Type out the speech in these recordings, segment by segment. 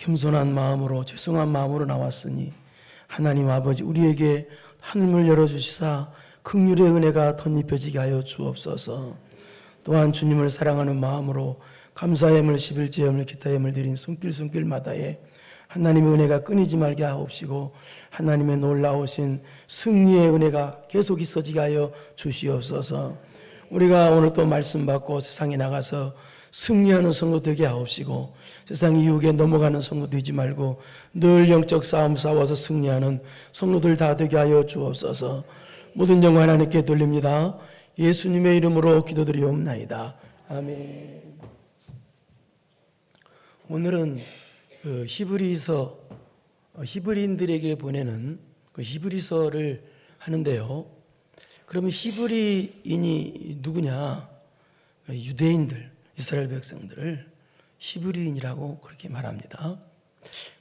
겸손한 마음으로 죄송한 마음으로 나왔으니 하나님 아버지 우리에게 하늘을 열어주시사 긍휼의 은혜가 덧입혀지게 하여 주옵소서. 또한 주님을 사랑하는 마음으로 감사의 11제염을 기타염을 드린 손길손길마다에 하나님의 은혜가 끊이지 말게 하옵시고 하나님의 놀라우신 승리의 은혜가 계속 있어지게 하여 주시옵소서. 우리가 오늘 또 말씀 받고 세상에 나가서 승리하는 성도 되게 하옵시고 세상 이웃에 넘어가는 성도 되지 말고 늘 영적 싸움 싸워서 승리하는 성도들 다 되게 하여 주옵소서. 모든 영광 하나님께 돌립니다. 예수님의 이름으로 기도드리옵나이다. 아멘. 오늘은 히브리서 히브리인들에게 보내는 그 히브리서를 하는데요. 그러면 히브리인이 누구냐? 유대인들, 이스라엘 백성들을 히브리인이라고 그렇게 말합니다.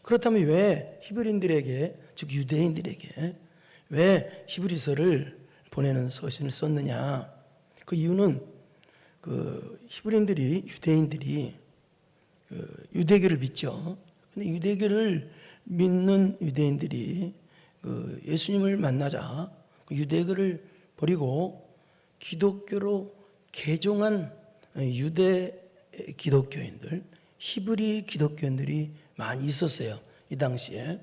그렇다면 왜 히브리인들에게, 즉 유대인들에게 왜 히브리서를 보내는 서신을 썼느냐? 그 이유는 그 히브리인들이, 유대인들이 유대교를 믿죠. 근데 유대교를 믿는 유대인들이 예수님을 만나자 유대교를 버리고 기독교로 개종한 유대 기독교인들, 히브리 기독교인들이 많이 있었어요. 이 당시에.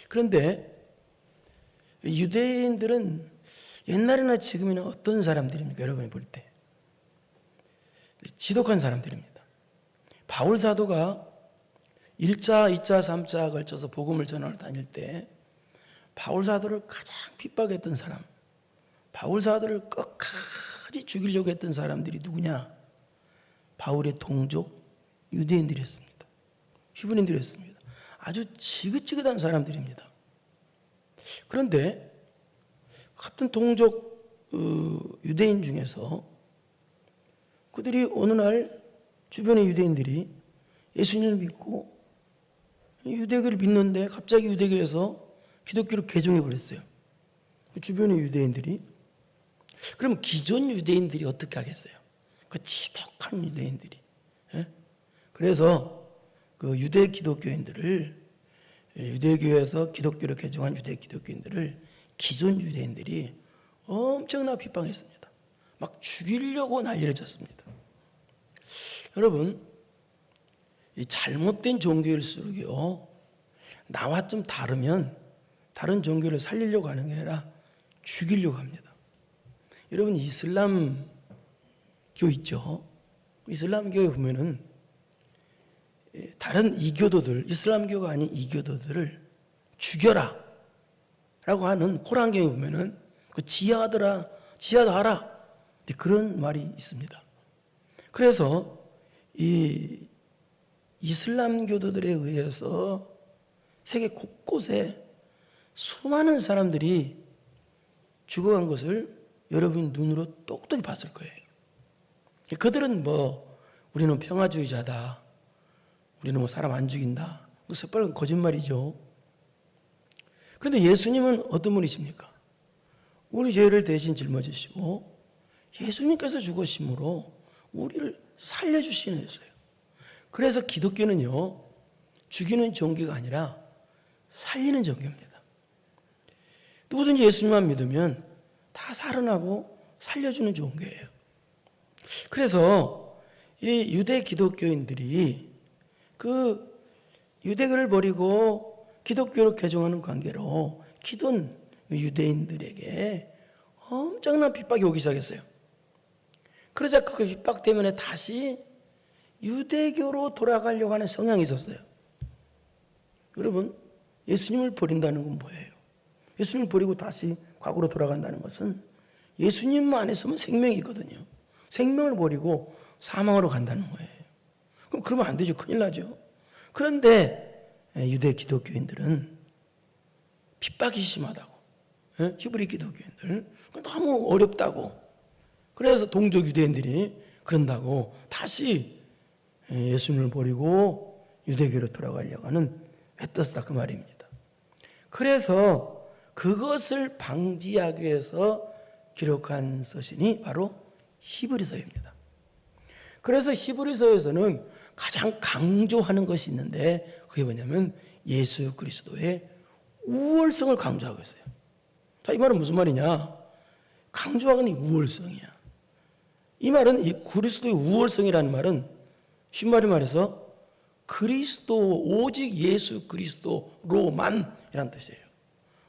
그런데 유대인들은 옛날이나 지금이나 어떤 사람들입니까? 여러분이 볼 때. 지독한 사람들입니다. 바울 사도가 1차, 2차, 3차 걸쳐서 복음을 전하러 다닐 때 바울 사도를 가장 핍박했던 사람, 바울 사도를 끝까지 죽이려고 했던 사람들이 누구냐? 바울의 동족 유대인들이었습니다. 히브리인들이었습니다. 아주 지긋지긋한 사람들입니다. 그런데 같은 동족 유대인 중에서 그들이 어느 날 주변의 유대인들이 예수님을 믿고 유대교를 믿는데 갑자기 유대교에서 기독교로 개종해 버렸어요. 주변의 유대인들이. 그럼 기존 유대인들이 어떻게 하겠어요? 그 지독한 유대인들이. 예? 그래서 그 유대 기독교인들을, 유대교에서 기독교로 개종한 유대 기독교인들을 기존 유대인들이 엄청나게 핍박했습니다. 막 죽이려고 난리를 쳤습니다. 여러분, 이 잘못된 종교일수록요, 나와 좀 다르면 다른 종교를 살리려고 하는 게 아니라 죽이려고 합니다. 여러분, 이슬람교 있죠? 이슬람교에 보면은 다른 이교도들, 이슬람교가 아닌 이교도들을 죽여라 라고 하는 코란경에 보면은 그 지하하라 그런 말이 있습니다. 그래서 이 이슬람교도들에 의해서 세계 곳곳에 수많은 사람들이 죽어간 것을 여러분 눈으로 똑똑히 봤을 거예요. 그들은 우리는 평화주의자다, 우리는 사람 안 죽인다, 그 새빨간 거짓말이죠. 그런데 예수님은 어떤 분이십니까? 우리 죄를 대신 짊어지시고 예수님께서 죽으심으로 우리를 살려주시는 거예요. 그래서 기독교는요, 죽이는 종교가 아니라 살리는 종교입니다. 누구든지 예수님만 믿으면 다 살아나고 살려주는 종교예요. 그래서 이 유대 기독교인들이 그 유대교를 버리고 기독교로 개종하는 관계로 기존 유대인들에게 엄청난 핍박이 오기 시작했어요. 그러자 그 핍박 때문에 다시 유대교로 돌아가려고 하는 성향이 있었어요. 여러분, 예수님을 버린다는 건 뭐예요? 예수님을 버리고 다시 과거로 돌아간다는 것은 예수님 안에서만 생명이 있거든요. 생명을 버리고 사망으로 간다는 거예요. 그럼 그러면 안 되죠. 큰일 나죠. 그런데 유대 기독교인들은 핍박이 심하다고, 히브리 기독교인들 너무 어렵다고, 그래서 동족 유대인들이 그런다고 다시 예수님을 버리고 유대교로 돌아가려고 하는 애떴다, 그 말입니다. 그래서 그것을 방지하기 위해서 기록한 서신이 바로 히브리서입니다. 그래서 히브리서에서는 가장 강조하는 것이 있는데 그게 뭐냐면 예수 그리스도의 우월성을 강조하고 있어요. 자, 이 말은 무슨 말이냐? 강조하는 이 우월성이야. 이 말은 이 그리스도의 우월성이라는 말은 쉬운 말로 말해서 그리스도 오직 예수 그리스도로만이라는 뜻이에요.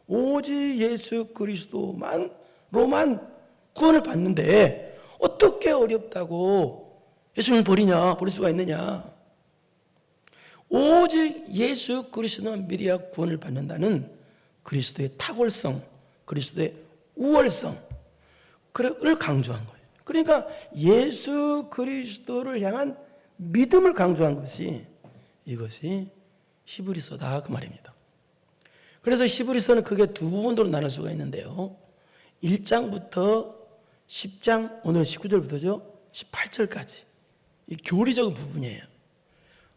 오직 예수 그리스도만로만 구원을 받는데 어떻게 어렵다고 예수님을 버릴 수가 있느냐? 오직 예수 그리스도만 믿어야 구원을 받는다는 그리스도의 탁월성, 그리스도의 우월성을 강조한 거예요. 그러니까 예수 그리스도를 향한 믿음을 강조한 것이 이것이 히브리서다 그 말입니다. 그래서 히브리서는 크게 두 부분으로 나눌 수가 있는데요. 1장부터 10장, 오늘은 19절부터죠. 18절까지 이 교리적인 부분이에요.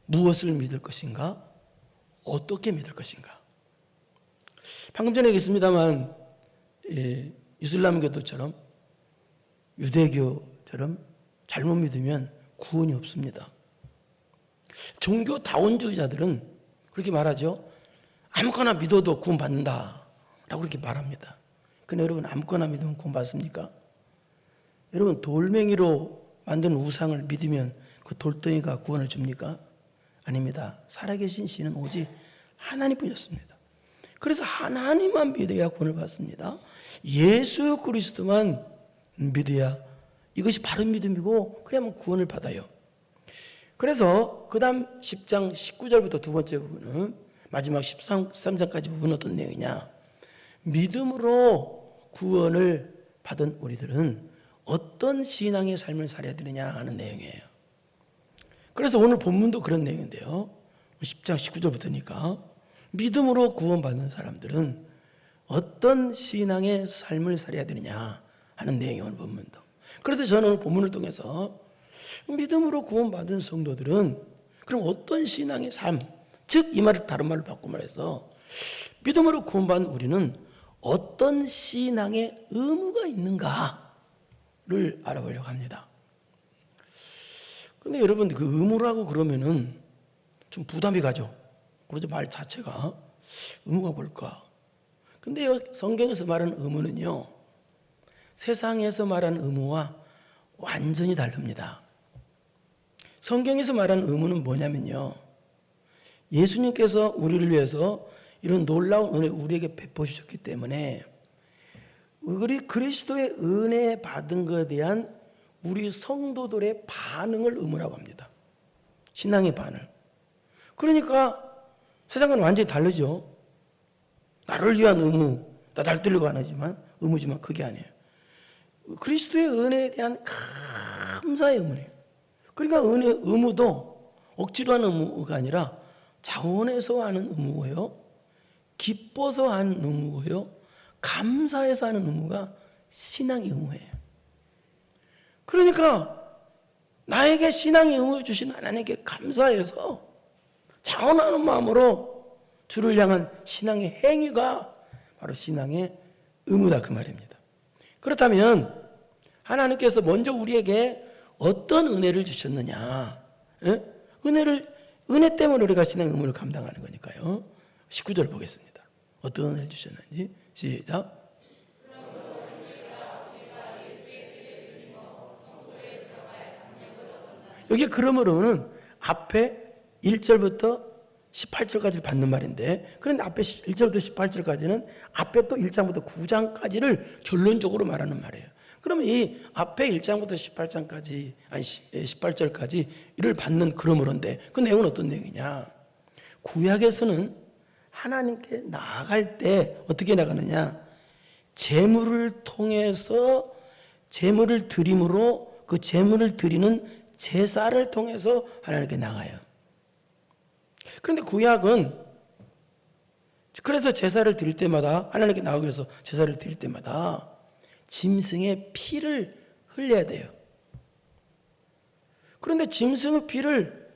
무엇을 믿을 것인가? 어떻게 믿을 것인가? 방금 전에 얘기했습니다만 이슬람교도처럼 유대교처럼 잘못 믿으면 구원이 없습니다. 종교 다원주의자들은 그렇게 말하죠. 아무거나 믿어도 구원받는다 라고 그렇게 말합니다. 근데 여러분 아무거나 믿으면 구원받습니까? 여러분 돌멩이로 만든 우상을 믿으면 그 돌덩이가 구원을 줍니까? 아닙니다. 살아계신 신은 오직 하나님뿐이었습니다. 그래서 하나님만 믿어야 구원을 받습니다. 예수 그리스도만 믿어야 이것이 바른 믿음이고 그래야만 구원을 받아요. 그래서 그 다음 10장 19절부터 두 번째 부분은 마지막 13장까지 부분은 어떤 내용이냐? 믿음으로 구원을 받은 우리들은 어떤 신앙의 삶을 살아야 되느냐 하는 내용이에요. 그래서 오늘 본문도 그런 내용인데요. 10장 19절부터니까 믿음으로 구원받는 사람들은 어떤 신앙의 삶을 살아야 되느냐 하는 내용이 오늘 본문도. 그래서 저는 오늘 본문을 통해서 믿음으로 구원받은 성도들은 그럼 어떤 신앙의 삶, 즉 이 말을 다른 말로 바꿔 말해서 믿음으로 구원받은 우리는 어떤 신앙의 의무가 있는가를 알아보려고 합니다. 근데 여러분 그 의무라고 그러면은 좀 부담이 가죠. 그러죠. 말 자체가 의무가 뭘까? 근데 성경에서 말하는 의무는요, 세상에서 말하는 의무와 완전히 다릅니다. 성경에서 말하는 의무는 뭐냐면요, 예수님께서 우리를 위해서 이런 놀라운 은혜를 우리에게 베푸셨기 때문에 우리 그리스도의 은혜 받은 것에 대한 우리 성도들의 반응을 의무라고 합니다. 신앙의 반응. 그러니까 세상과는 완전히 다르죠. 나를 위한 의무, 나 날 들려고 안 하지만 의무지만 그게 아니에요. 그리스도의 은혜에 대한 감사의 의무예요. 그러니까 의무도 억지로 하는 의무가 아니라 자원해서 하는 의무고요, 기뻐서 하는 의무고요, 감사해서 하는 의무가 신앙의 의무예요. 그러니까 나에게 신앙의 의무를 주신 하나님께 감사해서 자원하는 마음으로 주를 향한 신앙의 행위가 바로 신앙의 의무다 그 말입니다. 그렇다면 하나님께서 먼저 우리에게 어떤 은혜를 주셨느냐? 은혜 때문에 우리가 신앙의 의무를 감당하는 거니까요. 19절 보겠습니다. 어떤 은혜를 주셨는지 시작. 여기 그러므로는 앞에 1절부터 18절까지 받는 말인데, 그런데 앞에 1절부터 18절까지는 앞에 또 1장부터 9장까지를 결론적으로 말하는 말이에요. 그러면 이 앞에 1장부터 18장까지, 아니 18절까지 이를 받는 그러므로인데 그 내용은 어떤 내용이냐? 구약에서는 하나님께 나아갈 때 어떻게 나가느냐? 제물을 통해서 제물을 드림으로 그 제물을 드리는 제사를 통해서 하나님께 나가요. 그런데 구약은 그래서 제사를 드릴 때마다 하나님께 나가기 위해서 제사를 드릴 때마다 짐승의 피를 흘려야 돼요. 그런데 짐승의 피를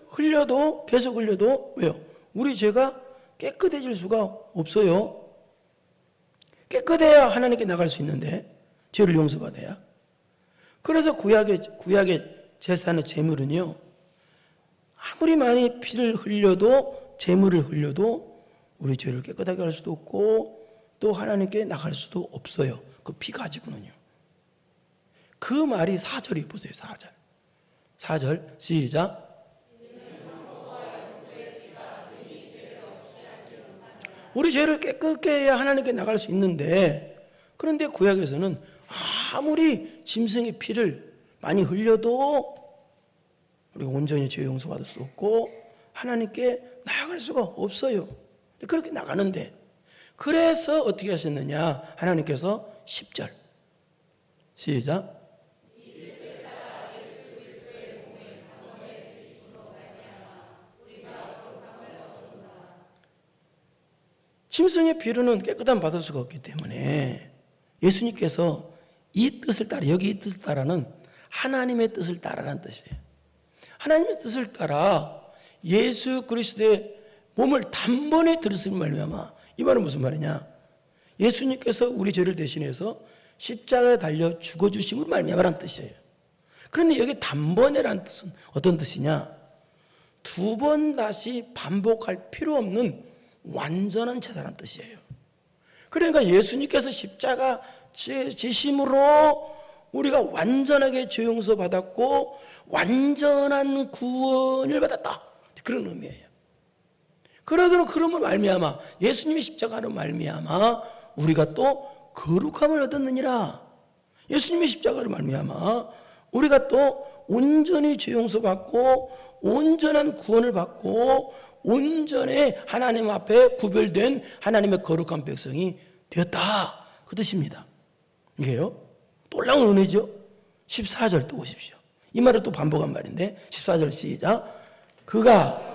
흘려도 계속 흘려도 왜요? 우리 죄가 깨끗해질 수가 없어요. 깨끗해야 하나님께 나갈 수 있는데 죄를 용서받아야. 그래서 구약의 제사는 제물은요, 아무리 많이 피를 흘려도, 재물을 흘려도 우리 죄를 깨끗하게 할 수도 없고 또 하나님께 나갈 수도 없어요. 그 피 가지고는요. 그 말이 4절이 보세요. 4절. 4절 시작. 우리 죄를 깨끗게 해야 하나님께 나갈 수 있는데, 그런데 구약에서는 아무리 짐승의 피를 많이 흘려도 우리가 온전히 죄 용서받을 수 없고 하나님께 나아갈 수가 없어요. 그렇게 나가는데, 그래서 어떻게 하셨느냐? 하나님께서 10절 시작. 짐승의 피로는 깨끗함 받을 수가 없기 때문에 예수님께서 이 뜻을 따라, 여기 이 뜻을 따라는 하나님의 뜻을 따라라는 뜻이에요. 하나님의 뜻을 따라 예수 그리스도의 몸을 단번에 들으시는 말미암아, 이 말은 무슨 말이냐? 예수님께서 우리 죄를 대신해서 십자가에 달려 죽어주심으로 말미암아라는 뜻이에요. 그런데 여기 단번에라는 뜻은 어떤 뜻이냐? 두 번 다시 반복할 필요 없는 완전한 제사라는 뜻이에요. 그러니까 예수님께서 십자가 지심으로 우리가 완전하게 죄 용서 받았고 완전한 구원을 받았다, 그런 의미예요. 그러므로 말미암아, 예수님의 십자가로 말미암아 우리가 또 거룩함을 얻었느니라. 예수님의 십자가로 말미암아 우리가 또 온전히 죄 용서 받고 온전한 구원을 받고 온전히 하나님 앞에 구별된 하나님의 거룩한 백성이 되었다, 그 뜻입니다. 이게요 놀라운 은혜죠. 14절 또 보십시오. 이 말을 또 반복한 말인데 14절 시작. 그가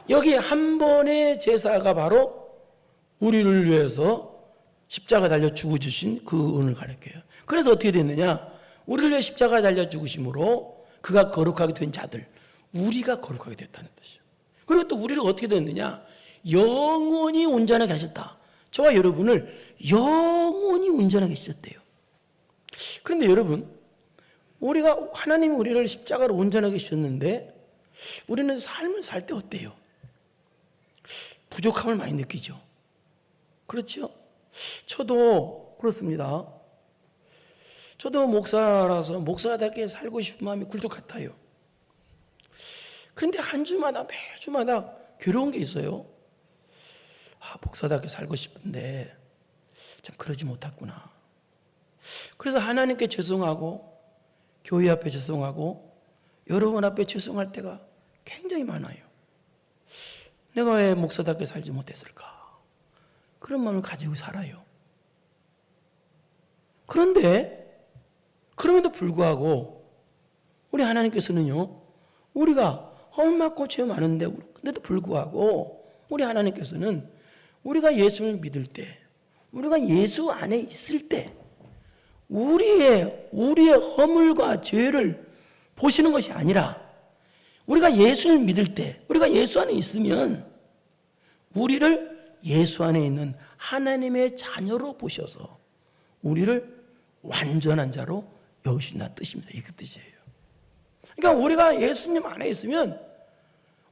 여기 한 번의 제사가 바로 우리를 위해서 십자가 달려 죽어주신 그 은을 가리켜요. 그래서 어떻게 됐느냐? 우리를 위해 십자가 달려 죽으심으로 그가 거룩하게 된 자들, 우리가 거룩하게 됐다는 뜻이에요. 그리고 또 우리를 어떻게 됐느냐? 영원히 온전하게 하셨다. 저와 여러분을 영원히 온전하게 하셨대요. 그런데 여러분, 우리가 하나님이 우리를 십자가로 온전하게 하셨는데 우리는 삶을 살 때 어때요? 부족함을 많이 느끼죠. 그렇죠? 저도 그렇습니다. 저도 목사라서 목사답게 살고 싶은 마음이 굴뚝 같아요. 그런데 한 주마다, 매주마다 괴로운 게 있어요. 목사답게 살고 싶은데 참 그러지 못했구나. 그래서 하나님께 죄송하고 교회 앞에 죄송하고 여러분 앞에 죄송할 때가 굉장히 많아요. 내가 왜 목사답게 살지 못했을까? 그런 마음을 가지고 살아요. 그런데 그럼에도 불구하고 우리 하나님께서는요, 우리가 험악고 죄 많은데 근데도 불구하고 우리 하나님께서는 우리가 예수를 믿을 때, 우리가 예수 안에 있을 때 우리의 허물과 죄를 보시는 것이 아니라 우리가 예수를 믿을 때, 우리가 예수 안에 있으면 우리를 예수 안에 있는 하나님의 자녀로 보셔서 우리를 완전한 자로 여기신다는 뜻입니다. 이그 뜻이에요. 그러니까 우리가 예수님 안에 있으면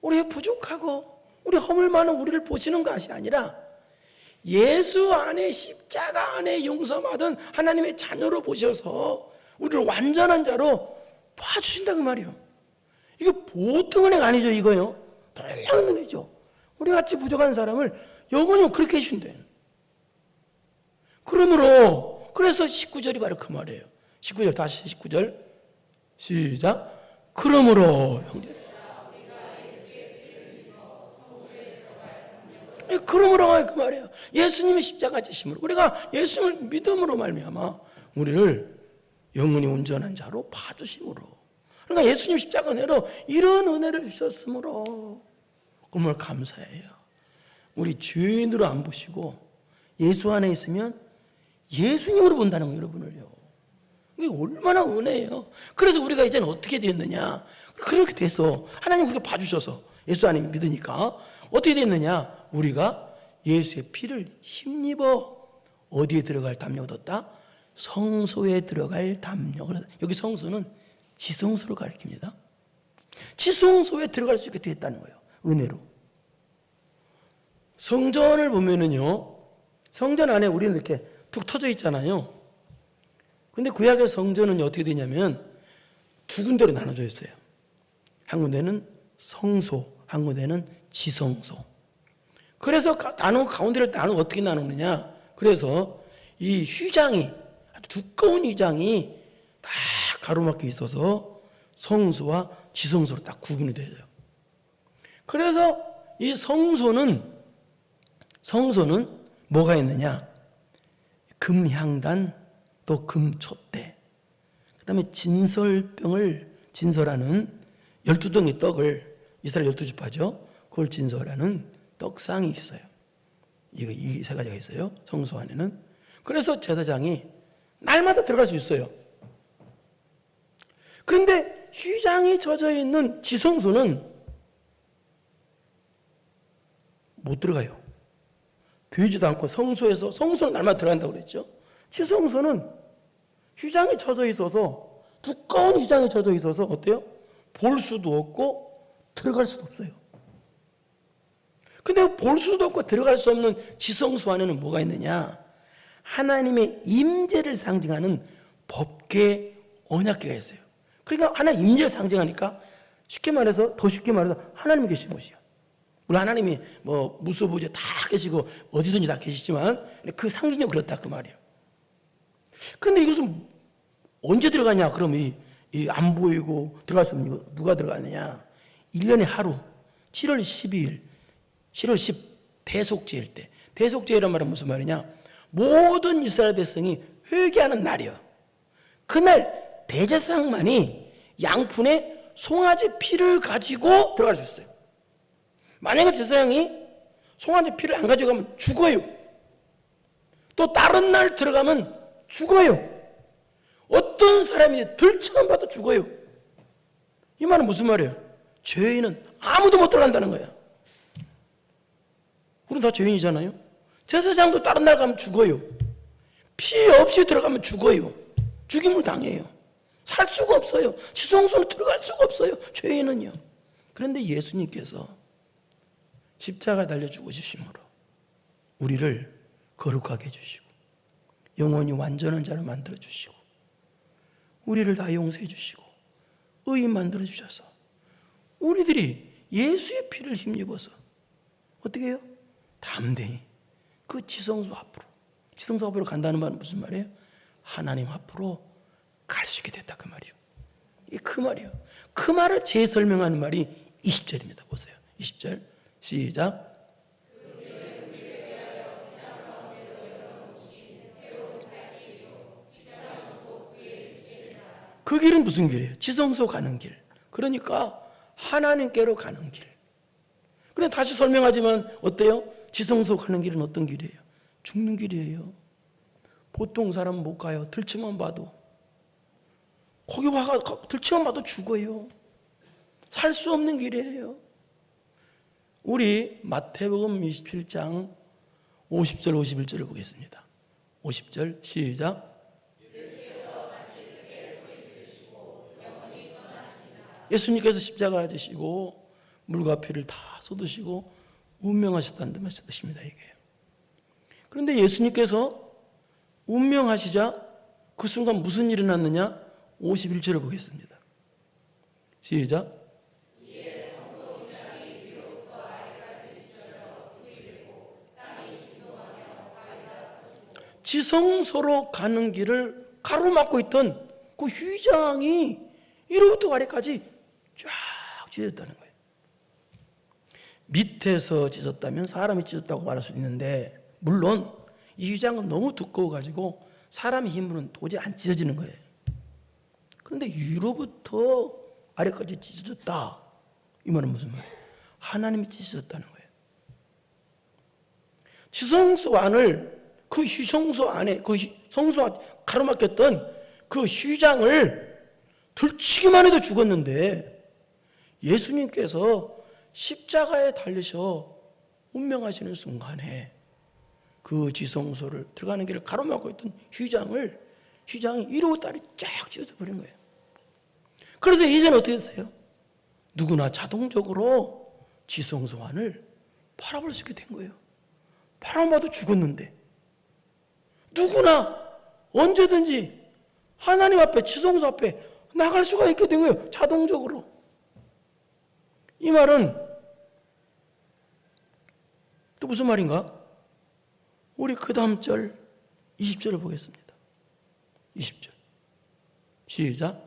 우리의 부족하고 우리 허물 많은 우리를 보시는 것이 아니라 예수 안에, 십자가 안에 용서받은 하나님의 자녀로 보셔서 우리를 완전한 자로 봐주신다, 그 말이에요. 이거 보통 은혜가 아니죠, 이거요. 놀라운 은혜죠. 우리 같이 부족한 사람을 영원히 그렇게 해주신대요. 그러므로, 그래서 19절이 바로 그 말이에요. 19절, 다시 19절 시작. 그러므로 형제, 그러므로 그 말이에요. 예수님의 십자가 지심으로, 우리가 예수님을 믿음으로 말미암아 우리를 영원히 온전한 자로 봐주심으로, 그러니까 예수님 십자가 은혜로 이런 은혜를 주셨으므로 정말 감사해요. 우리 죄인으로 안 보시고 예수 안에 있으면 예수님으로 본다는 거예요, 여러분을요. 이게 얼마나 은혜예요. 그래서 우리가 이제는 어떻게 됐느냐? 그렇게 돼서 하나님 우리가 봐주셔서 예수 안에 믿으니까 어떻게 됐느냐? 우리가 예수의 피를 힘입어 어디에 들어갈 담력 얻었다? 성소에 들어갈 담력을, 여기 성소는 지성소를 가리킵니다. 지성소에 들어갈 수 있게 되었다는 거예요. 은혜로. 성전을 보면은요, 성전 안에 우리는 이렇게 툭 터져 있잖아요. 근데 구약의 성전은 어떻게 되냐면 두 군데로 나눠져 있어요. 한 군데는 성소, 한 군데는 지성소. 그래서 가운데를 어떻게 나누느냐. 그래서 이 휘장이, 아주 두꺼운 휘장이 딱 가로막혀 있어서 성소와 지성소로 딱 구분이 되죠. 그래서 이 성소는 뭐가 있느냐? 금향단, 또 금촛대, 그 다음에 진설하는 12덩이 떡을, 이스라엘 12지파죠. 그걸 진설하는 떡상이 있어요. 이 세 가지가 있어요. 성소 안에는. 그래서 제사장이 날마다 들어갈 수 있어요. 그런데 휘장이 젖어 있는 지성소는 못 들어가요. 보이지도 않고 성소는 날마다 들어간다고 그랬죠. 지성소는 휘장이 젖어 있어서, 두꺼운 휘장이 젖어 있어서 어때요? 볼 수도 없고 들어갈 수도 없어요. 근데 볼 수도 없고 들어갈 수 없는 지성소 안에는 뭐가 있느냐? 하나님의 임재를 상징하는 법궤, 언약궤가 있어요. 그러니까 하나님 임재를 상징하니까 더 쉽게 말해서 하나님이 계신 곳이에요. 물론 하나님이 무소부재 다 계시고 어디든지 다 계시지만 그 상징이 그렇다 그 말이에요. 그런데 이것은 언제 들어가냐? 그럼 안 보이고 들어갈 수 없는 이거 누가 들어가느냐? 1년에 하루 7월 12일 7월 10 대속죄일 때, 대속죄라는 말은 무슨 말이냐? 모든 이스라엘 백성이 회개하는 날이에요. 그날 대제사장만이 양푼에 송아지 피를 가지고 들어갈 수 있어요. 만약에 제사장이 송아지 피를 안 가져가면 죽어요. 또 다른 날 들어가면 죽어요. 어떤 사람이 들처럼 봐도 죽어요. 이 말은 무슨 말이에요? 죄인은 아무도 못 들어간다는 거야. 우리는 다 죄인이잖아요. 제사장도 다른 날 가면 죽어요. 피 없이 들어가면 죽어요. 죽임을 당해요. 살 수가 없어요. 지성소로 들어갈 수가 없어요. 죄인은요. 그런데 예수님께서 십자가 달려 죽으심으로 우리를 거룩하게 해주시고 영원히 완전한 자로 만들어주시고 우리를 다 용서해 주시고 의인 만들어주셔서 우리들이 예수의 피를 힘입어서 어떻게 해요? 담대히 그 지성소 앞으로 간다는 말은 무슨 말이에요? 하나님 앞으로 갈 수 있게 됐다 그 말이에요. 이게 그 말이에요. 그 말을 재설명하는 말이 20절입니다. 보세요. 20절 시작. 그 길은 무슨 길이에요? 지성소 가는 길. 그러니까 하나님께로 가는 길. 그래 다시 설명하지만 어때요? 지성소 가는 길은 어떤 길이에요? 죽는 길이에요. 보통 사람은 못 가요. 들치만 봐도. 거기 와가 들치만 봐도 죽어요. 살 수 없는 길이에요. 우리 마태복음 27장 50절 51절을 보겠습니다. 50절 시작. 예수님께서 십자가 지시고 물과 피를 다 쏟으시고 운명하셨다는 말씀이십니다. 이게. 그런데 예수님께서 운명하시자 그 순간 무슨 일이 났느냐? 51절을 보겠습니다. 시작. 지성소로 가는 길을 가로막고 있던 그 휘장이 이로부터 아래까지 쫙 찢어졌다는 거예요. 밑에서 찢었다면 사람이 찢었다고 말할 수 있는데 물론 이 휘장은 너무 두꺼워가지고 사람의 힘으로는 도저히 안 찢어지는 거예요. 그런데 위로부터 아래까지 찢어졌다. 이 말은 무슨 말이에요? 하나님이 찢어졌다는 거예요. 지성소 안을 그 성소 안에 그 성소 가로막혔던 그 휘장을 들치기만 해도 죽었는데 예수님께서 십자가에 달리셔 운명하시는 순간에 그 지성소를 들어가는 길을 가로막고 있던 휘장을 휘장이 이로 딸이 쫙 찢어져 버린 거예요. 그래서 이제는 어떻게 됐어요? 누구나 자동적으로 지성소환을 바라볼 수 있게 된 거예요. 바람 봐도 죽었는데 누구나 언제든지 하나님 앞에, 지성소 앞에 나갈 수가 있게 된 거예요. 자동적으로. 이 말은 또 무슨 말인가? 우리 그 다음 절 20절을 보겠습니다. 20절 시작.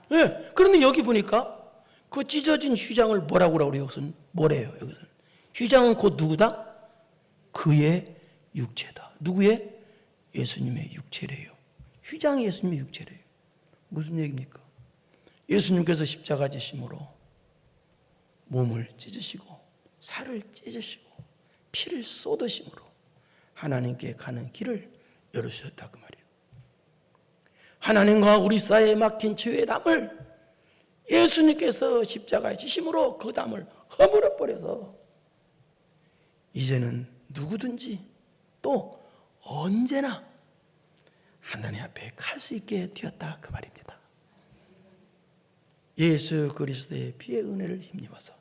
네, 그런데 여기 보니까 그 찢어진 휘장을 뭐라고 그래요? 여기서는 뭐래요? 여기서는 휘장은 곧 누구다? 그의 육체다. 누구의? 예수님의 육체래요. 휘장이 예수님의 육체래요. 무슨 얘기입니까? 예수님께서 십자가 지심으로 몸을 찢으시고 살을 찢으시고 피를 쏟으심으로 하나님께 가는 길을 열어주셨다 그 말이에요. 하나님과 우리 사이에 막힌 죄의 담을 예수님께서 십자가에 지심으로 그 담을 허물어 버려서 이제는 누구든지 또 언제나 하나님 앞에 갈 수 있게 되었다 그 말입니다. 예수 그리스도의 피의 은혜를 힘입어서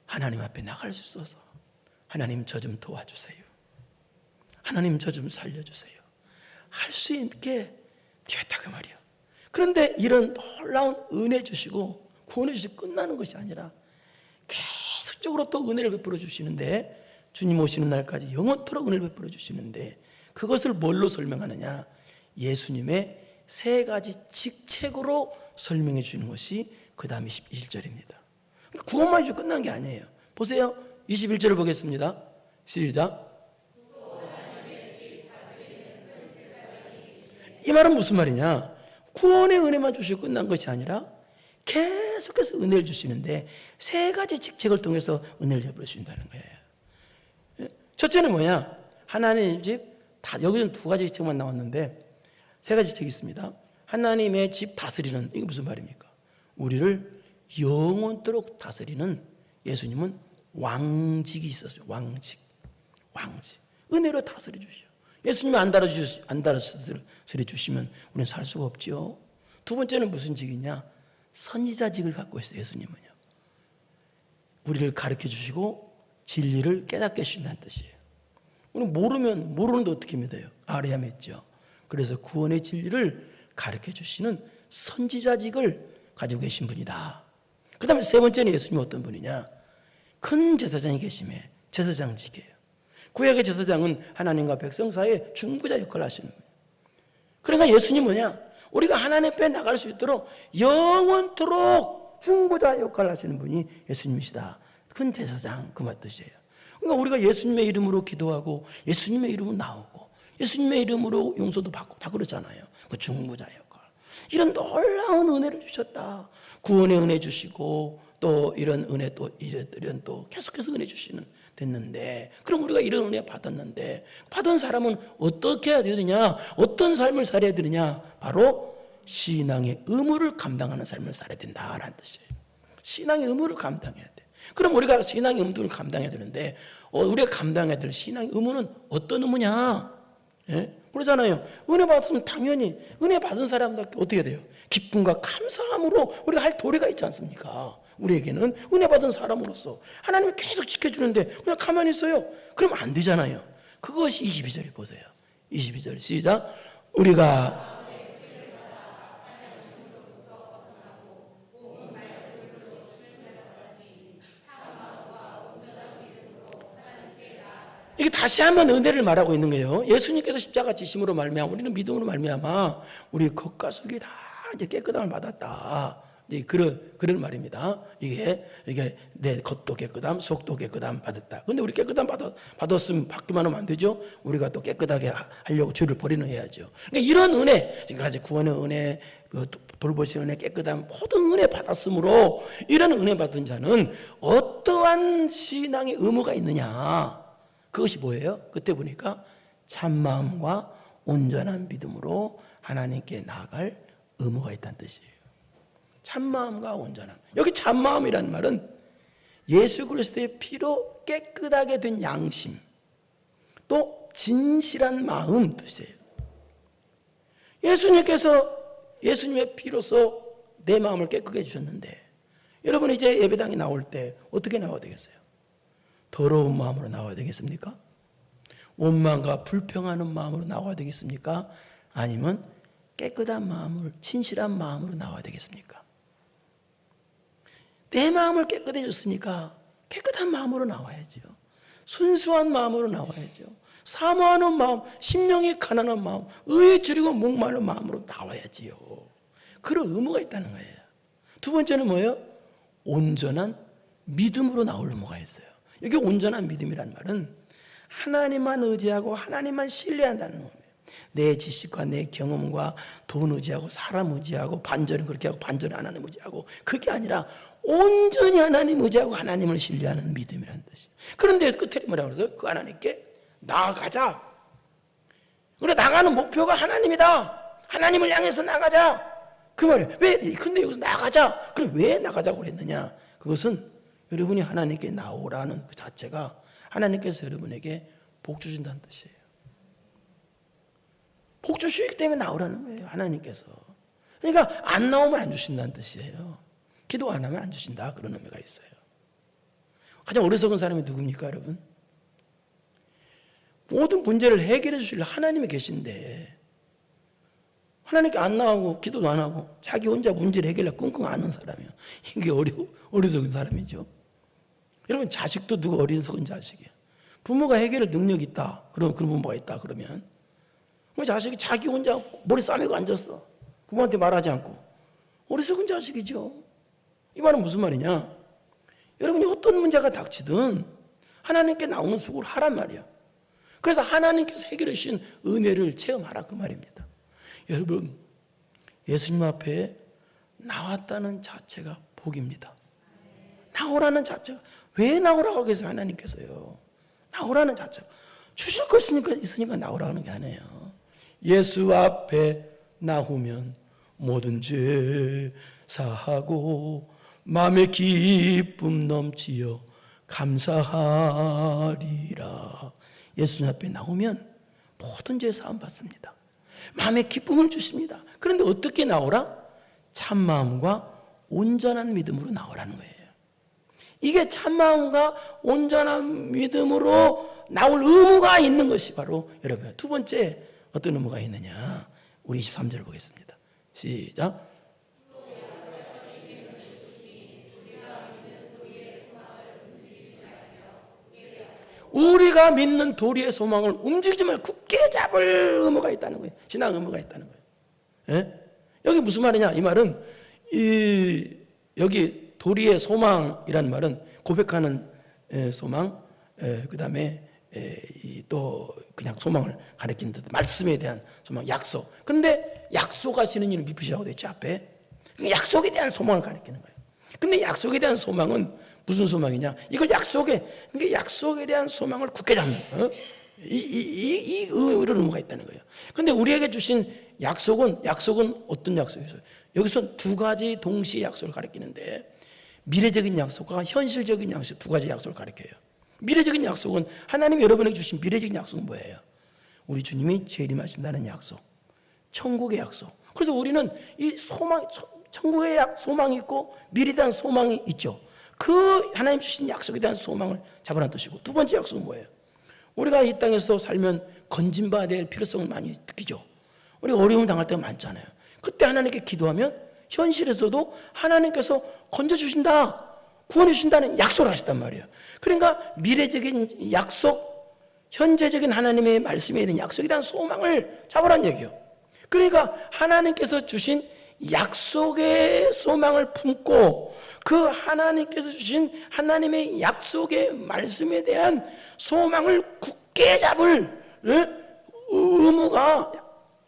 하나님 앞에 나갈 수 있어서 하나님 저 좀 도와주세요. 하나님 저 좀 살려주세요. 할 수 있게 되었다 그 말이에요. 그런데 이런 놀라운 은혜 주시고 구원해 주시고 끝나는 것이 아니라 계속적으로 또 은혜를 베풀어 주시는데 주님 오시는 날까지 영원토록 은혜를 베풀어 주시는데 그것을 뭘로 설명하느냐? 예수님의 세 가지 직책으로 설명해 주는 것이 그 다음 21절입니다. 구원만 해주고 끝난 게 아니에요. 보세요. 21절을 보겠습니다. 시작. 이 말은 무슨 말이냐? 구원의 은혜만 주시고 끝난 것이 아니라 계속해서 은혜를 주시는데 세 가지 직책을 통해서 은혜를 베풀어 주신다는 거예요. 첫째는 뭐냐? 하나님 집 여기는 두 가지 직책만 나왔는데 세 가지 직책이 있습니다. 하나님의 집 다스리는, 이게 무슨 말입니까? 우리를 영원토록 다스리는 예수님은 왕직이 있었어요. 왕직. 은혜로 다스려 주시오. 예수님이 안 다스려 주시면 우리는 살 수가 없죠. 두 번째는 무슨 직이냐? 선지자직을 갖고 있어요. 예수님은요. 우리를 가르쳐 주시고 진리를 깨닫게 해주신다는 뜻이에요. 우리 모르는데 어떻게 믿어요? 알아야 믿죠. 그래서 구원의 진리를 가르쳐 주시는 선지자직을 가지고 계신 분이다. 그 다음에 세 번째는 예수님이 어떤 분이냐? 큰 제사장이 계심에 제사장직이에요. 구약의 제사장은 하나님과 백성 사이에 중보자 역할을 하시는 거예요. 그러니까 예수님 뭐냐? 우리가 하나님 앞에 나갈 수 있도록 영원토록 중보자 역할을 하시는 분이 예수님이시다. 큰 제사장 그 말 뜻이에요. 그러니까 우리가 예수님의 이름으로 기도하고 예수님의 이름으로 나오고 예수님의 이름으로 용서도 받고 다 그러잖아요. 그 중보자 역할. 이런 놀라운 은혜를 주셨다. 구원의 은혜 주시고 또 이런 은혜 또 이런 또 계속해서 은혜 주시는 됐는데 그럼 우리가 이런 은혜 받았는데 받은 사람은 어떻게 해야 되느냐? 어떤 삶을 살아야 되느냐? 바로 신앙의 의무를 감당하는 삶을 살아야 된다라는 뜻이에요. 신앙의 의무를 감당해야 돼. 그럼 우리가 신앙의 의무를 감당해야 되는데 우리가 감당해야 될 신앙의 의무는 어떤 의무냐? 예? 그러잖아요. 은혜 받았으면 당연히 은혜 받은 사람들 어떻게 돼요? 기쁨과 감사함으로 우리가 할 도리가 있지 않습니까? 우리에게는 은혜 받은 사람으로서 하나님이 계속 지켜주는데 그냥 가만히 있어요. 그럼 안 되잖아요. 그것이 22절에 보세요. 22절 시작. 우리가 이게 다시 한번 은혜를 말하고 있는 거예요. 예수님께서 십자가 지심으로 말미암아 우리는 믿음으로 말미암아 우리 겉과 속이 다 이제 깨끗함을 받았다. 이제 그런 말입니다. 이게 내 겉도 깨끗함, 속도 깨끗함 받았다. 근데 우리 깨끗함 받았으면 받기만 하면 안 되죠. 우리가 또 깨끗하게 하려고 죄를 버리는 해야죠. 그러니까 이런 은혜, 지금까지 구원의 은혜, 돌보시는 은혜, 깨끗함 모든 은혜 받았으므로 이런 은혜 받은 자는 어떠한 신앙의 의무가 있느냐? 그것이 뭐예요? 그때 보니까 참마음과 온전한 믿음으로 하나님께 나아갈 의무가 있다는 뜻이에요. 참마음과 온전함. 여기 참마음이라는 말은 예수 그리스도의 피로 깨끗하게 된 양심, 또 진실한 마음 뜻이에요. 예수님께서 예수님의 피로서 내 마음을 깨끗게 해주셨는데, 여러분 이제 예배당에 나올 때 어떻게 나와야 되겠어요? 더러운 마음으로 나와야 되겠습니까? 원망과 불평하는 마음으로 나와야 되겠습니까? 아니면 깨끗한 마음으로, 진실한 마음으로 나와야 되겠습니까? 내 마음을 깨끗해 줬으니까 깨끗한 마음으로 나와야죠. 순수한 마음으로 나와야죠. 사모하는 마음, 심령이 가난한 마음, 의에 줄이고 목마른 마음으로 나와야지요. 그런 의무가 있다는 거예요. 두 번째는 뭐예요? 온전한 믿음으로 나올 의무가 있어요. 여기 온전한 믿음이란 말은 하나님만 의지하고 하나님만 신뢰한다는 겁니다. 내 지식과 내 경험과 돈 의지하고 사람 의지하고 반절은 그렇게 하고 반절은 하나님 의지하고, 그게 아니라 온전히 하나님 의지하고 하나님을 신뢰하는 믿음이라는 뜻이에요. 그런데 끝에 뭐라고 그러죠? 그 하나님께 나아가자. 그래, 나가는 목표가 하나님이다. 하나님을 향해서 나가자. 그 말이에요. 왜? 근데 여기서 나가자. 그럼 왜 나가자고 그랬느냐? 그것은 여러분이 하나님께 나오라는 그 자체가 하나님께서 여러분에게 복 주신다는 뜻이에요. 복 주시기 때문에 나오라는 거예요, 하나님께서. 그러니까 안 나오면 안 주신다는 뜻이에요. 기도 안 하면 안 주신다, 그런 의미가 있어요. 가장 어리석은 사람이 누굽니까, 여러분? 모든 문제를 해결해 주실 하나님이 계신데 하나님께 안 나오고 기도도 안 하고 자기 혼자 문제를 해결하려 끙끙 앓는 사람이에요. 이게 어리석은 사람이죠. 여러분, 자식도 누구 어리석은 자식이에요. 부모가 해결할 능력이 있다, 그런 부모가 있다 그러면 자식이 자기 혼자 머리 싸매고 앉았어. 부모한테 말하지 않고. 어리석은 자식이죠. 이 말은 무슨 말이냐? 여러분이 어떤 문제가 닥치든 하나님께 나오는 수고를 하란 말이야. 그래서 하나님께서 해결해 주신 은혜를 체험하라, 그 말입니다. 여러분, 예수님 앞에 나왔다는 자체가 복입니다. 나오라는 자체가, 왜 나오라고 하겠어요, 하나님께서요? 나오라는 자체가 주실 거 있으니까 나오라는 게 아니에요. 예수 앞에 나오면 모든 죄 사하고 마음의 기쁨 넘치어 감사하리라. 예수님 앞에 나오면 모든 죄 사함 받습니다. 마음의 기쁨을 주십니다. 그런데 어떻게 나오라? 참마음과 온전한 믿음으로 나오라는 거예요. 이게 참마음과 온전한 믿음으로 나올 의무가 있는 것이 바로, 여러분, 두 번째 어떤 의무가 있느냐? 우리 23절을 보겠습니다. 시작. 우리가 믿는 도리의 소망을 움직이지 말고 굳게 잡을 의무가 있다는 거예요. 신앙 의무가 있다는 거예요. 예? 여기 무슨 말이냐? 이 말은 여기 도리의 소망이라는 말은 고백하는 소망, 그 다음에 또 그냥 소망을 가리키는 듯, 말씀에 대한 소망, 약속. 그런데 약속하시는 이를 믿으시라고 되어 있죠, 앞에. 약속에 대한 소망을 가리키는 거예요. 근데 약속에 대한 소망은 무슨 소망이냐? 이걸 약속에 대한 소망을 굳게 잡는 거예요. 이 이런 의무가 있다는 거예요. 근데 우리에게 주신 약속은 어떤 약속이었어요? 여기서 두 가지 동시에 약속을 가리키는데, 미래적인 약속과 현실적인 약속, 두 가지 약속을 가리켜요. 미래적인 약속은 하나님이 여러분에게 주신 미래적인 약속은 뭐예요? 우리 주님이 재림하신다는 약속, 천국의 약속. 그래서 우리는 이 소망, 천국의 소망이 있고 미래에 대한 소망이 있죠. 그 하나님 주신 약속에 대한 소망을 잡으라는 뜻이고, 두 번째 약속은 뭐예요? 우리가 이 땅에서 살면 건진받아야 될 필요성을 많이 느끼죠. 우리가 어려움을 당할 때가 많잖아요. 그때 하나님께 기도하면 현실에서도 하나님께서 건져주신다, 구원해 주신다는 약속을 하셨단 말이에요. 그러니까 미래적인 약속, 현재적인 하나님의 말씀에 대한 약속에 대한 소망을 잡으라는 얘기예요. 그러니까 하나님께서 주신 약속의 소망을 품고 그 하나님께서 주신 하나님의 약속의 말씀에 대한 소망을 굳게 잡을 의무가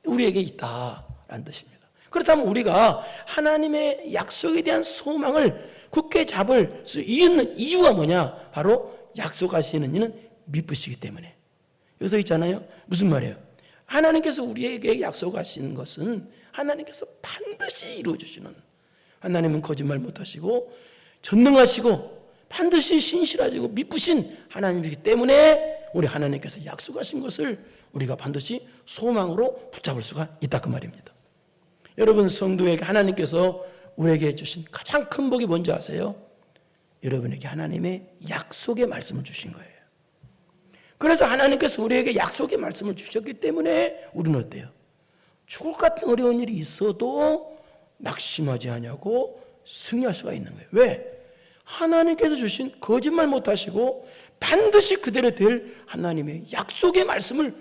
우리에게 있다라는 뜻입니다. 그렇다면 우리가 하나님의 약속에 대한 소망을 굳게 잡을 수 있는 이유가 뭐냐? 바로 약속하시는 이는 믿으시기 때문에. 여기서 있잖아요. 무슨 말이에요? 하나님께서 우리에게 약속하시는 것은 하나님께서 반드시 이루어주시는, 하나님은 거짓말 못하시고 전능하시고 반드시 신실하시고 미쁘신 하나님이기 때문에 우리 하나님께서 약속하신 것을 우리가 반드시 소망으로 붙잡을 수가 있다 그 말입니다. 여러분, 성도에게 하나님께서 우리에게 주신 가장 큰 복이 뭔지 아세요? 여러분에게 하나님의 약속의 말씀을 주신 거예요. 그래서 하나님께서 우리에게 약속의 말씀을 주셨기 때문에 우리는 어때요? 죽을 것 같은 어려운 일이 있어도 낙심하지 않냐고 승리할 수가 있는 거예요. 왜? 하나님께서 주신 거짓말 못하시고 반드시 그대로 될 하나님의 약속의 말씀을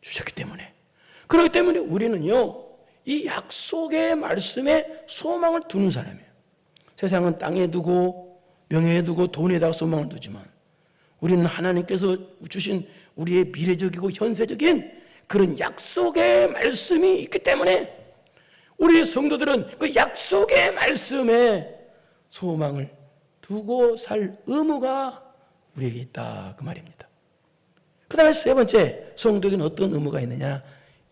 주셨기 때문에, 그렇기 때문에 우리는요 이 약속의 말씀에 소망을 두는 사람이에요. 세상은 땅에 두고 명예에 두고 돈에다가 소망을 두지만 우리는 하나님께서 주신 우리의 미래적이고 현세적인 그런 약속의 말씀이 있기 때문에 우리 성도들은 그 약속의 말씀에 소망을 두고 살 의무가 우리에게 있다 그 말입니다. 그 다음에 세 번째, 성도에게는 어떤 의무가 있느냐?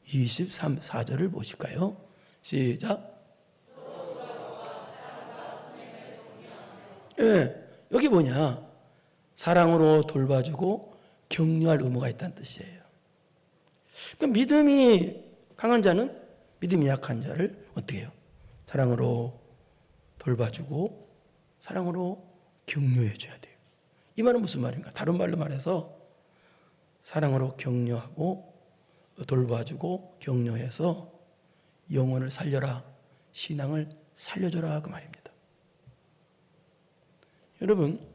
23~24절을 보실까요? 시작. 여기 뭐냐? 사랑으로 돌봐주고 격려할 의무가 있다는 뜻이에요. 그럼 믿음이 강한 자는 믿음이 약한 자를 어떻게 해요? 사랑으로 돌봐주고 사랑으로 격려해 줘야 돼요. 이 말은 무슨 말인가? 다른 말로 말해서 사랑으로 격려하고 돌봐주고 격려해서 영혼을 살려라, 신앙을 살려줘라 그 말입니다. 여러분,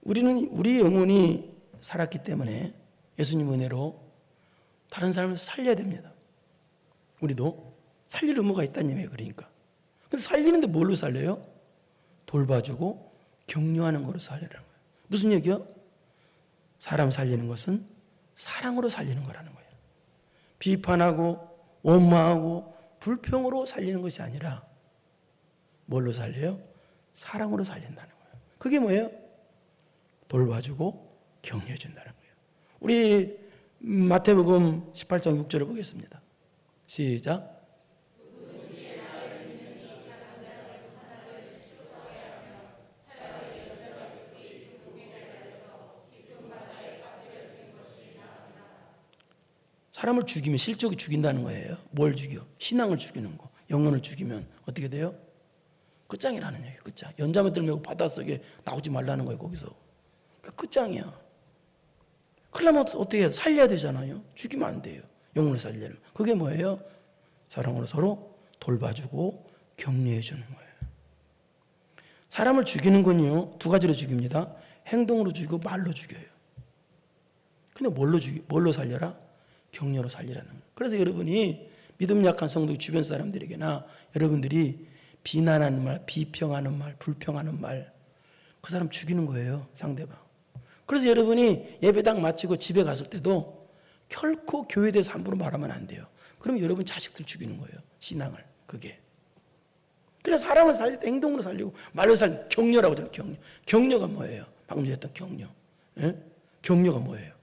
우리 영혼이 살았기 때문에 예수님 은혜로 다른 사람을 살려야 됩니다. 우리도 살릴 의무가 있다는 얘기예요. 그러니까. 그래서 살리는데 뭘로 살려요? 돌봐주고 격려하는 거로 살리라는 거예요. 무슨 얘기요? 사람 살리는 것은 사랑으로 살리는 거라는 거예요. 비판하고 원망하고 불평으로 살리는 것이 아니라 뭘로 살려요? 사랑으로 살린다는 거예요. 그게 뭐예요? 돌봐주고 격려해 준다는 거예요. 우리 마태복음 18장 6절을 보겠습니다. 시작. 사람을 죽이면 실적이 죽인다는 거예요. 뭘 죽여? 신앙을 죽이는 거. 영혼을 죽이면 어떻게 돼요? 끝장이라는 얘기예요. 끝장. 연자매들 메고 바닷속에 나오지 말라는 거예요. 거기서. 그 끝장이야. 그러려면 어떻게 해요? 살려야 되잖아요. 죽이면 안 돼요. 영혼을 살려면. 그게 뭐예요? 사랑으로 서로 돌봐주고 격려해 주는 거예요. 사람을 죽이는 건요, 두 가지로 죽입니다. 행동으로 죽이고 말로 죽여요. 근데 뭘로 살려라? 격려로 살리라는 거예요. 그래서 여러분이 믿음 약한 성도 주변 사람들에게나 여러분들이 비난하는 말, 비평하는 말, 불평하는 말, 그 사람 죽이는 거예요, 상대방. 그래서 여러분이 예배당 마치고 집에 갔을 때도 결코 교회에 대해서 함부로 말하면 안 돼요. 그러면 여러분 자식들 죽이는 거예요, 신앙을. 그게. 그래서 사람을 살릴 때 행동으로 살리고 말로 살리고 격려라고 하잖아요. 격려. 격려가 뭐예요? 방금 얘기했던 격려. 예? 격려가 뭐예요?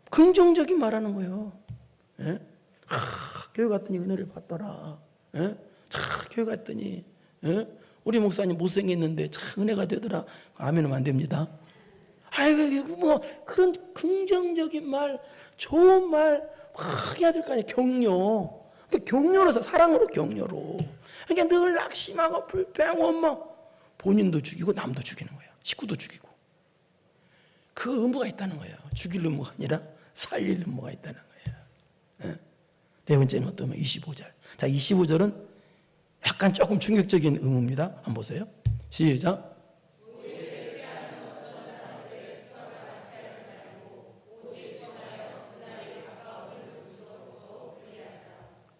긍정적인 말하는 거예요. 예? 교회 갔더니 은혜를 받더라. 예? 교회 갔더니 예? 우리 목사님 못생겼는데 참 은혜가 되더라. 아멘은 안 됩니다. 아이고 뭐 그런 긍정적인 말, 좋은 말 막 해야 될 거 아니에요. 격려. 그 격려로서 사랑으로 격려로. 그러니까 늘 낙심하고 불평하고 원망. 본인도 죽이고 남도 죽이는 거예요. 식구도 죽이고. 그 의무가 있다는 거예요. 죽일 의무가 아니라 살릴 의무가 있다는 거예요. 네 번째는 어떠면 25절. 자, 25절은 약간 조금 충격적인 의무입니다. 한번 보세요. 시작.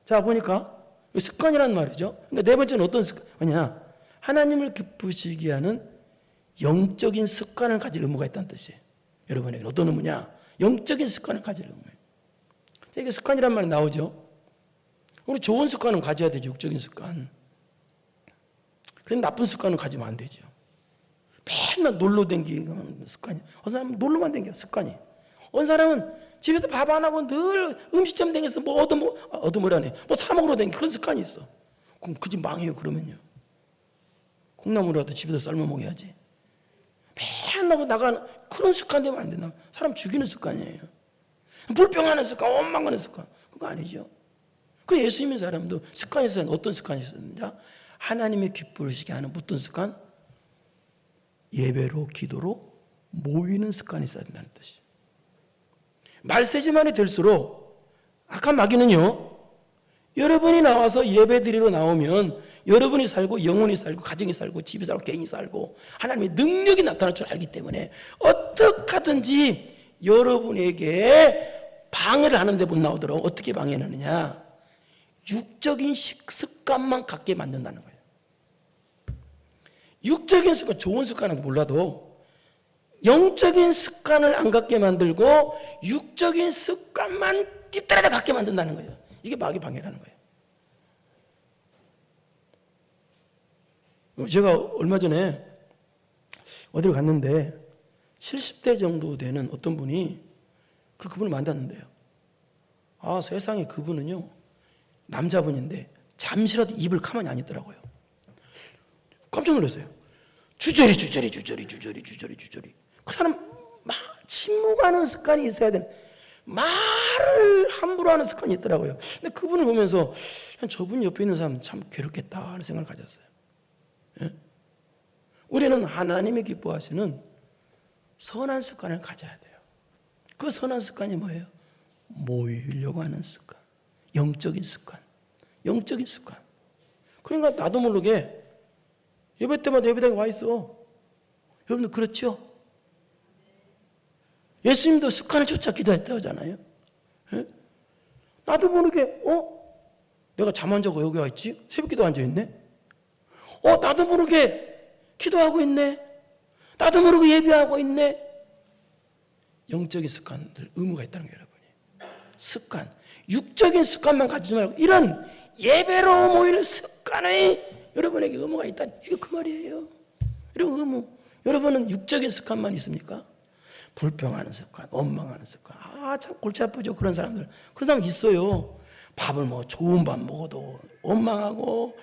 자, 보니까 습관이라는 말이죠. 그러니까 네 번째는 어떤 습관이냐? 하나님을 기쁘시게 하는 영적인 습관을 가질 의무가 있다는 뜻이에요. 여러분에게 어떤 의무냐? 영적인 습관을 가질 의무예요. 이게 습관이란 말이 나오죠. 우리 좋은 습관은 가져야 되죠. 육적인 습관. 그런데 나쁜 습관은 가지면 안 되죠. 맨날 놀러 다니는 습관이. 어느 사람은 놀러만 다니는 습관이. 어느 사람은 집에서 밥 안 하고 늘 음식점 다녀서 뭐 얻어먹으라네. 뭐 사 먹으러 다니는 그런 습관이 있어. 그럼 그 집 망해요. 그러면요. 콩나물이라도 집에서 삶아 먹어야지. 맨날 나가는 그런 습관 되면 안 된다. 사람 죽이는 습관이에요. 불평하는 습관, 원망하는 습관. 그거 아니죠. 그 예수 믿는 사람도 습관이 있어요. 어떤 습관이 있었느냐? 하나님의 기쁘시게 하는 어떤 습관? 예배로, 기도로 모이는 습관이 있어야 된다는 뜻이에요. 말세지만이 될수록 악한 마귀는요, 여러분이 나와서 예배드리러 나오면 여러분이 살고 영혼이 살고 가정이 살고 집이 살고 개인이 살고 하나님의 능력이 나타날 줄 알기 때문에 어떻게 하든지 여러분에게 방해를 하는데 못 나오도록 어떻게 방해하느냐? 육적인 습관만 갖게 만든다는 거예요. 육적인 습관, 좋은 습관은 몰라도 영적인 습관을 안 갖게 만들고 육적인 습관만 띠따라다 갖게 만든다는 거예요. 이게 마귀 방해라는 거예요. 제가 얼마 전에 어디를 갔는데 70대 정도 되는 어떤 분이 그분을 만났는데요. 아, 세상에 그분은요, 남자분인데 잠시라도 입을 가만히 안 있더라고요. 깜짝 놀랐어요. 주저리. 그 사람 막 침묵하는 습관이 있어야 되는, 말을 함부로 하는 습관이 있더라고요. 근데 그분을 보면서 저분 옆에 있는 사람 참 괴롭겠다 하는 생각을 가졌어요. 예? 우리는 하나님이 기뻐하시는 선한 습관을 가져야 돼요. 그 선한 습관이 뭐예요? 모이려고 하는 습관, 영적인 습관. 그러니까 나도 모르게 예배 때마다 예배당에 와 있어. 여러분들 그렇죠? 예수님도 습관을 쫓아 기도했다고 하잖아요. 예? 나도 모르게 내가 잠 안 자고 여기 와 있지? 새벽기도 앉아있네? 나도 모르게 기도하고 있네? 나도 모르게 예배하고 있네? 영적인 습관들 의무가 있다는 거예요, 여러분이. 습관, 육적인 습관만 가지지 말고 이런 예배로 모이는 습관의 여러분에게 의무가 있다. 이게 그 말이에요. 이런 의무. 여러분은 육적인 습관만 있습니까? 불평하는 습관, 원망하는 습관. 참 골치 아프죠. 그런 사람들. 그런 사람 있어요. 밥을 좋은 밥 먹어도 원망하고,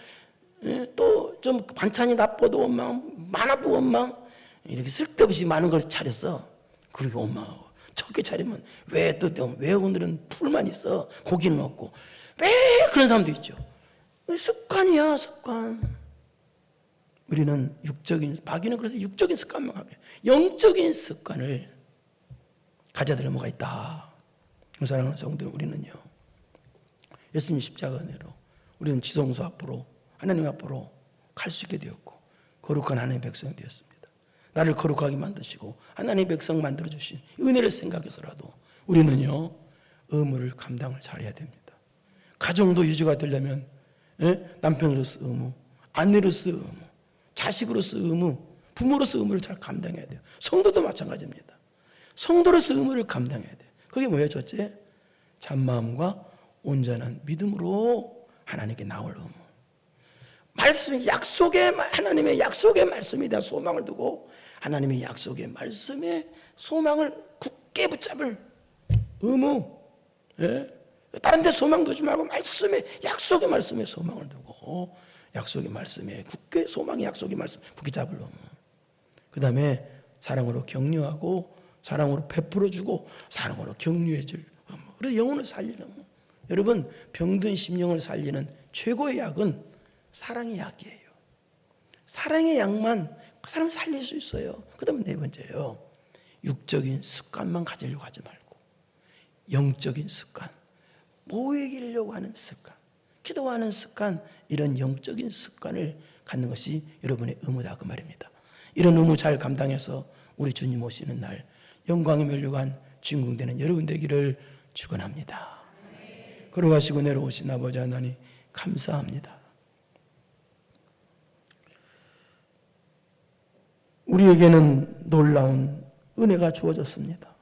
또 좀 반찬이 나빠도 원망, 많아도 원망. 이렇게 쓸데없이 많은 걸 차렸어. 그렇게 원망하고. 적게 차리면 왜 오늘은 풀만 있어. 고기는 없고. 왜 그런 사람도 있죠. 습관이야, 습관. 우리는 마귀는 그래서 육적인 습관만 하게. 영적인 습관을 가져야 될 의무가 있다. 사랑하는 성도, 우리는요, 예수님 십자가 은혜로 우리는 지성소 앞으로, 하나님 앞으로 갈 수 있게 되었고, 거룩한 하나님의 백성이 되었습니다. 나를 거룩하게 만드시고 하나님의 백성 만들어주신 은혜를 생각해서라도 우리는요, 의무를 감당을 잘해야 됩니다. 가정도 유지가 되려면 남편으로서 의무, 아내로서 의무, 자식으로서 의무, 부모로서 의무를 잘 감당해야 돼요. 성도도 마찬가지입니다. 성도로서 의무를 감당해야 돼요. 그게 뭐예요? 첫째, 참마음과 온전한 믿음으로 하나님께 나올 의무. 말씀이 하나님의 약속의 말씀에 대한 소망을 두고 하나님의 약속의 말씀에 소망을 굳게 붙잡을 의무. 다른 데 소망 두지 말고 약속의 말씀에 소망을 두고 약속의 말씀에 굳게 약속의 말씀 굳게 잡을 의무. 그 다음에 사랑으로 격려하고 사랑으로 베풀어주고 사랑으로 격려해줄 의무. 그래서 영혼을 살리는 의무. 여러분, 병든 심령을 살리는 최고의 약은 사랑의 약이에요. 사랑의 약만 그 사람을 살릴 수 있어요. 그 다음에 네 번째요, 육적인 습관만 가지려고 하지 말고 영적인 습관, 모이려고 하는 습관, 기도하는 습관, 이런 영적인 습관을 갖는 것이 여러분의 의무다, 그 말입니다. 이런 의무 잘 감당해서 우리 주님 오시는 날 영광의 면류관 주인공 되는 여러분 되기를 축원합니다. 걸어가시고 내려오신 아버지 하나님 감사합니다. 우리에게는 놀라운 은혜가 주어졌습니다.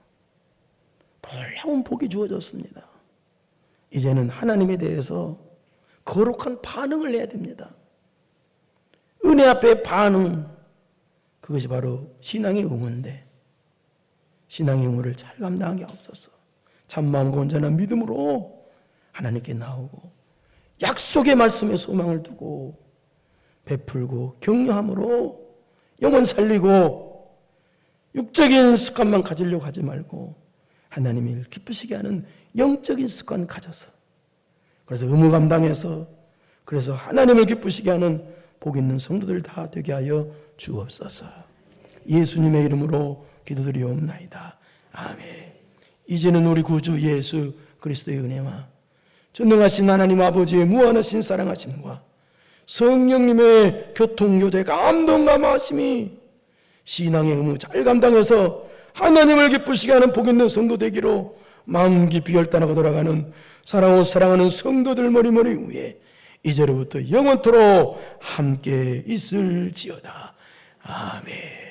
놀라운 복이 주어졌습니다. 이제는 하나님에 대해서 거룩한 반응을 해야 됩니다. 은혜 앞에 반응, 그것이 바로 신앙의 의무인데 신앙의 의무를 잘 감당하게 하옵소서. 참마음과 온전한 믿음으로 하나님께 나오고 약속의 말씀에 소망을 두고 베풀고 격려함으로 영혼 살리고 육적인 습관만 가지려고 하지 말고 하나님을 기쁘시게 하는 영적인 습관 가져서, 그래서 의무 감당해서, 그래서 하나님을 기쁘시게 하는 복 있는 성도들 다 되게 하여 주옵소서. 예수님의 이름으로 기도드리옵나이다. 아멘. 이제는 우리 구주 예수 그리스도의 은혜와 전능하신 하나님 아버지의 무한하신 사랑하심과 성령님의 교통교제 감동감하심이 신앙의 의무 잘 감당해서 하나님을 기쁘시게 하는 복 있는 성도 되기로 마음 깊이 결단하고 돌아가는 사랑하는 성도들 머리머리 위에 이제로부터 영원토록 함께 있을지어다. 아멘.